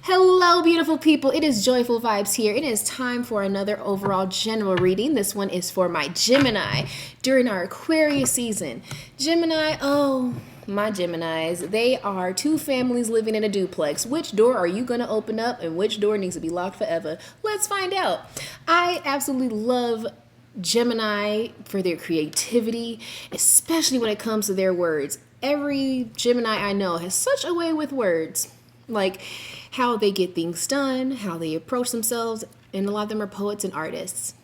Hello, beautiful people. It is JoiFul Vibes here. It is time for another overall general reading. This one is for my Gemini during our Aquarius season. Gemini, oh, my Geminis, they are two families living in a duplex. Which door are you going to open up and which door needs to be locked forever? Let's find out. I absolutely love Gemini for their creativity, especially when it comes to their words. Every Gemini I know has such a way with words. Like how they get things done, how they approach themselves, and a lot of them are poets and artists.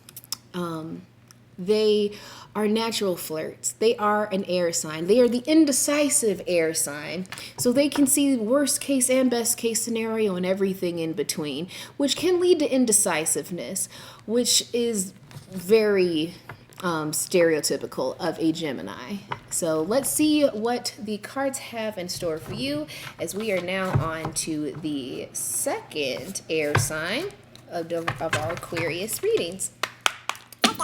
They are natural flirts. They are an air sign. They are the indecisive air sign. So they can see worst case and best case scenario and everything in between, which can lead to indecisiveness, which is very stereotypical of a Gemini. So let's see what the cards have in store for you as we are now on to the second air sign of our Aquarius readings. All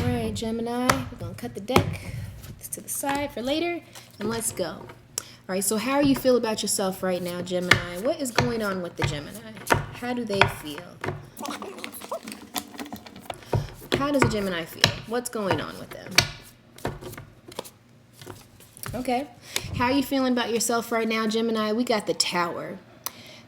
right, Gemini, we're going to cut the deck to the side for later and let's go. All right, so how do you feel about yourself right now, Gemini? What is going on with the Gemini? How do they feel? How does a Gemini feel? What's going on with them? Okay. How are you feeling about yourself right now, Gemini? We got the Tower.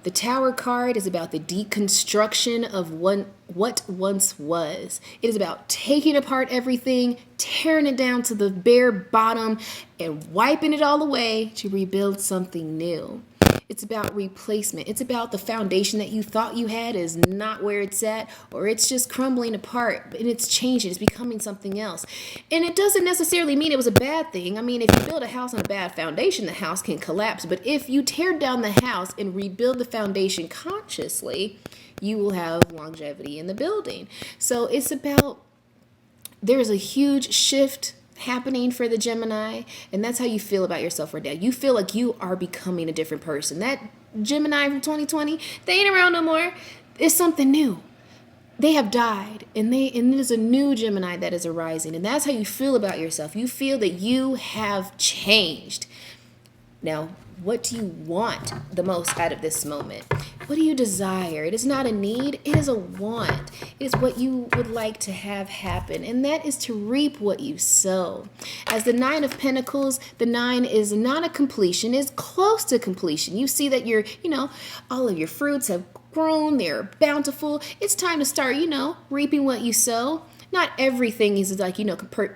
The Tower card is about the deconstruction of what once was. It is about taking apart everything, tearing it down to the bare bottom, and wiping it all away to rebuild something new. It's about replacement. It's about the foundation that you thought you had is not where it's at, or it's just crumbling apart, and it's changing. It's becoming something else. And it doesn't necessarily mean it was a bad thing. I mean, if you build a house on a bad foundation, the house can collapse. But if you tear down the house and rebuild the foundation consciously, you will have longevity in the building. So it's about, there's a huge shift happening for the Gemini, and that's how you feel about yourself right now. You feel like you are becoming a different person. That Gemini from 2020, they ain't around no more. It's something new. They have died, and there's a new Gemini that is arising, and that's how you feel about yourself. You feel that you have changed. Now, what do you want the most out of this moment? What do you desire? It is not a need, it is a want. It is what you would like to have happen, and that is to reap what you sow. As the Nine of Pentacles, the Nine is not a completion, it's close to completion. You see that all of your fruits have grown, they're bountiful. It's time to start, reaping what you sow. Not everything is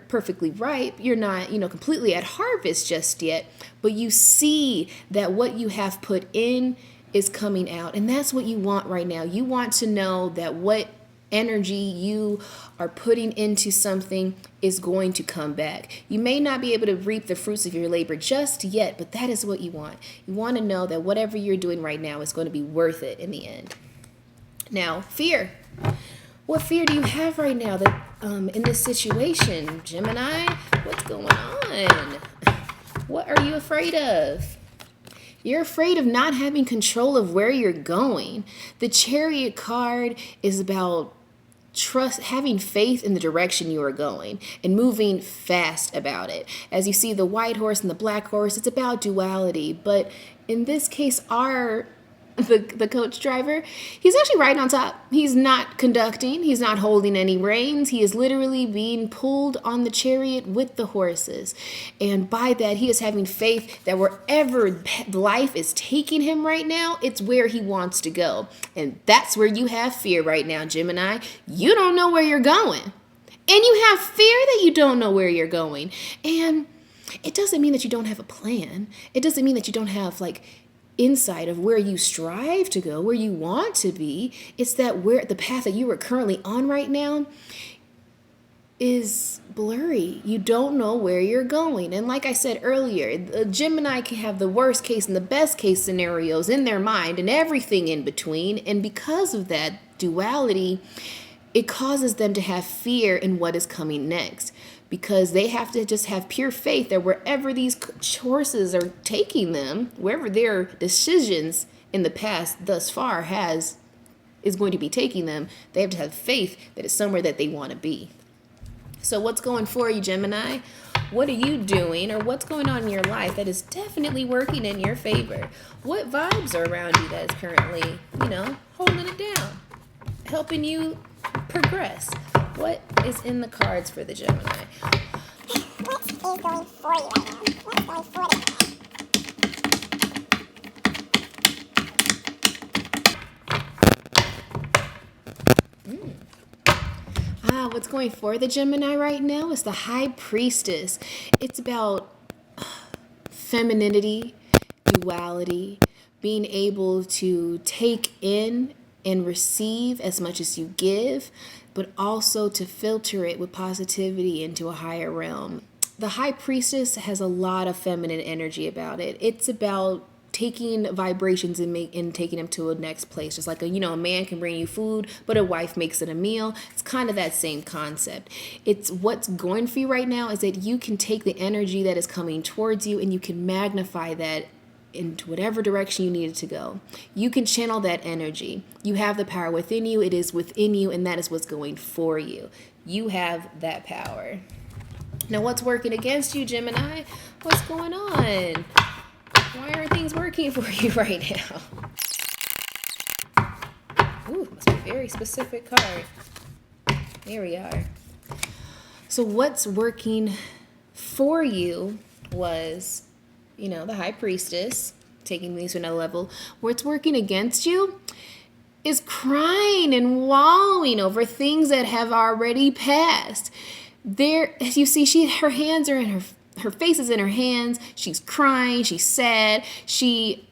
perfectly ripe. You're not, completely at harvest just yet, but you see that what you have put in is coming out. And that's what you want right now. You want to know that what energy you are putting into something is going to come back. You may not be able to reap the fruits of your labor just yet, but that is what you want. You want to know that whatever you're doing right now is going to be worth it in the end. Now, fear. What fear do you have right now that in this situation, Gemini? What's going on? What are you afraid of? You're afraid of not having control of where you're going. The Chariot card is about having faith in the direction you are going and moving fast about it. As you see the white horse and the black horse, it's about duality. But in this case, the coach driver, he's actually right on top. He's not conducting. He's not holding any reins. He is literally being pulled on the chariot with the horses. And by that, he is having faith that wherever life is taking him right now, it's where he wants to go. And that's where you have fear right now, Gemini. You don't know where you're going. And you have fear that you don't know where you're going. And it doesn't mean that you don't have a plan. It doesn't mean that you don't have insight of where you strive to go, where you want to be. It's that where the path that you are currently on right now is blurry. You don't know where you're going. And like I said earlier, the Gemini can have the worst case and the best case scenarios in their mind and everything in between. And because of that duality, it causes them to have fear in what is coming next, because they have to just have pure faith that wherever these horses are taking them, wherever their decisions in the past thus far is going to be taking them, they have to have faith that it's somewhere that they want to be. So what's going for you, Gemini? What are you doing or what's going on in your life that is definitely working in your favor? What vibes are around you that is currently, holding it down, helping you progress? What is in the cards for the Gemini? What is going for you right now? What's going for the What's going for the Gemini right now is the High Priestess. It's about femininity, duality, being able to take in and receive as much as you give, but also to filter it with positivity into a higher realm. The High Priestess has a lot of feminine energy about it. It's about taking vibrations and taking them to a next place. Just like a man can bring you food, but a wife makes it a meal. It's kind of that same concept. It's what's going for you right now is that you can take the energy that is coming towards you and you can magnify that into whatever direction you need it to go. You can channel that energy. You have the power within you. It is within you, and that is what's going for you. You have that power. Now, what's working against you, Gemini? What's going on? Why aren't things working for you right now? Ooh, must be a very specific card. There we are. So what's working for you was, the High Priestess, taking things to another level. What's working against you is crying and wallowing over things that have already passed. There, as you see, her hands are in her face is in her hands. She's crying. She's sad. She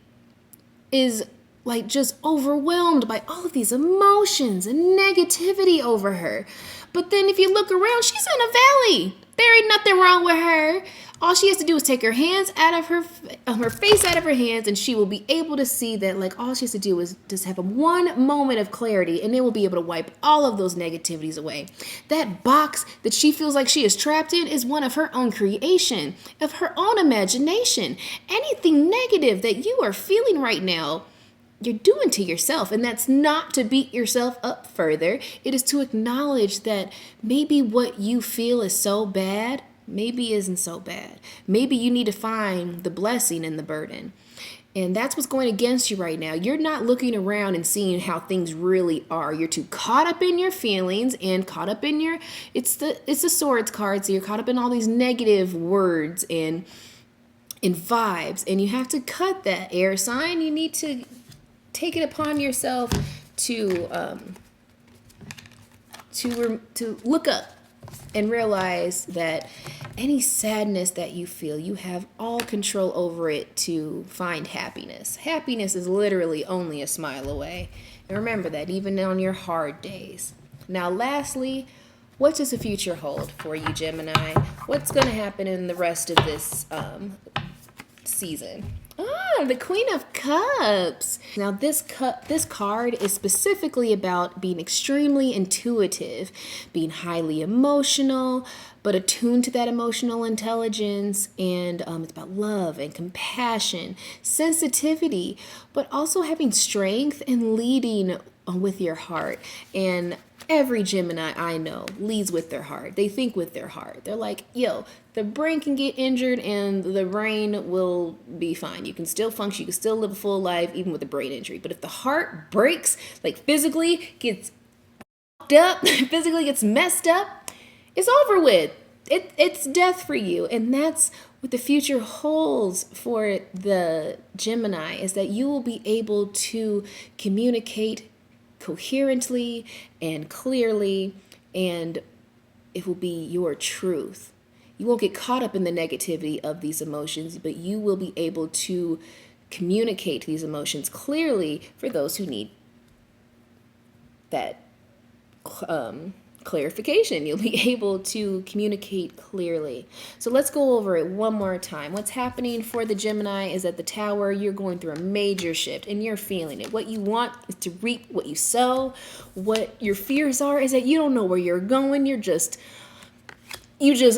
is like just overwhelmed by all of these emotions and negativity over her. But then if you look around, she's in a valley. There ain't nothing wrong with her. All she has to do is take her hands out of her face out of her hands, and she will be able to see that, like, all she has to do is just have one moment of clarity, and it will be able to wipe all of those negativities away. That box that she feels like she is trapped in is one of her own creation, of her own imagination. Anything negative that you are feeling right now, you're doing to yourself, and that's not to beat yourself up further. It is to acknowledge that maybe what you feel is so bad, maybe isn't so bad. Maybe you need to find the blessing in the burden. And that's what's going against you right now. You're not looking around and seeing how things really are. You're too caught up in your feelings and caught up in it's the swords card. So you're caught up in all these negative words and vibes, and you have to cut that, air sign. You need to take it upon yourself to look up and realize that any sadness that you feel, you have all control over it to find happiness. Happiness is literally only a smile away. And remember that even on your hard days. Now, lastly, what does the future hold for you, Gemini? What's going to happen in the rest of this season? The Queen of Cups. Now, this card is specifically about being extremely intuitive, being highly emotional, but attuned to that emotional intelligence, and it's about love and compassion, sensitivity, but also having strength and leading with your heart. And every Gemini I know leads with their heart. They think with their heart. They're like, the brain can get injured and the brain will be fine. You can still function. You can still live a full life even with a brain injury. But if the heart breaks, like physically gets fucked up, physically gets messed up, it's over with. It's death for you. And that's what the future holds for the Gemini, is that you will be able to communicate coherently and clearly, and it will be your truth. You won't get caught up in the negativity of these emotions, but you will be able to communicate these emotions clearly for those who need that clarification. You'll be able to communicate clearly. So let's go over it one more time. What's happening for the Gemini is at the Tower, you're going through a major shift and you're feeling it. What you want is to reap what you sow. What your fears are is that you don't know where you're going. You just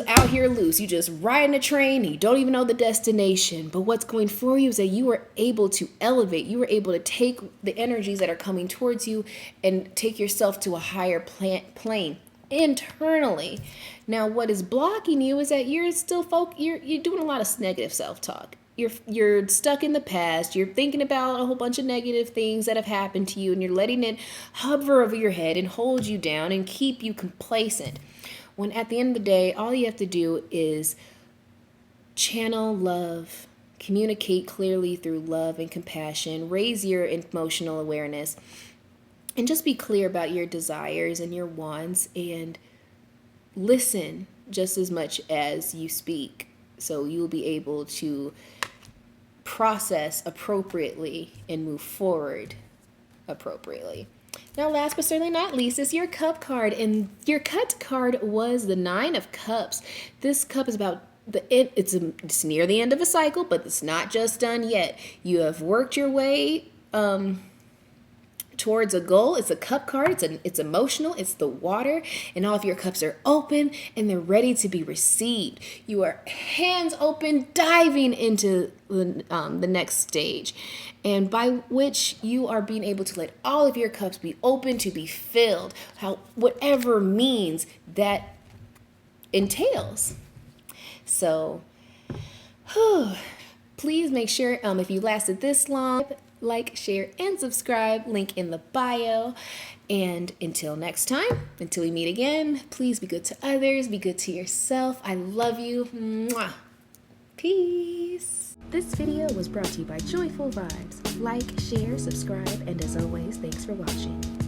out here loose. You just riding a train and you don't even know the destination. But what's going for you is that you are able to elevate. You are able to take the energies that are coming towards you and take yourself to a higher plane. internally. Now, what is blocking you is that you're still you're doing a lot of negative self-talk. You're stuck in the past. You're thinking about a whole bunch of negative things that have happened to you, and you're letting it hover over your head and hold you down and keep you complacent. When at the end of the day, all you have to do is channel love, communicate clearly through love and compassion, raise your emotional awareness, and just be clear about your desires and your wants, and listen just as much as you speak, so you'll be able to process appropriately and move forward appropriately. Now, last but certainly not least is your cup card, and your cut card was the 9 of Cups. This cup is about it's near the end of a cycle, but it's not just done yet. You have worked your way towards a goal. It's a cup card. It's emotional. It's the water, and all of your cups are open and they're ready to be received. You are hands open, diving into the next stage, and by which you are being able to let all of your cups be open to be filled, whatever means that entails. So, please make sure if you lasted this long, like, share, and subscribe. Link in the bio. And until next time, until we meet again, please be good to others, be good to yourself. I love you. Mwah. Peace. This video was brought to you by JoiFul Vibes. Like, share, subscribe, and as always, thanks for watching.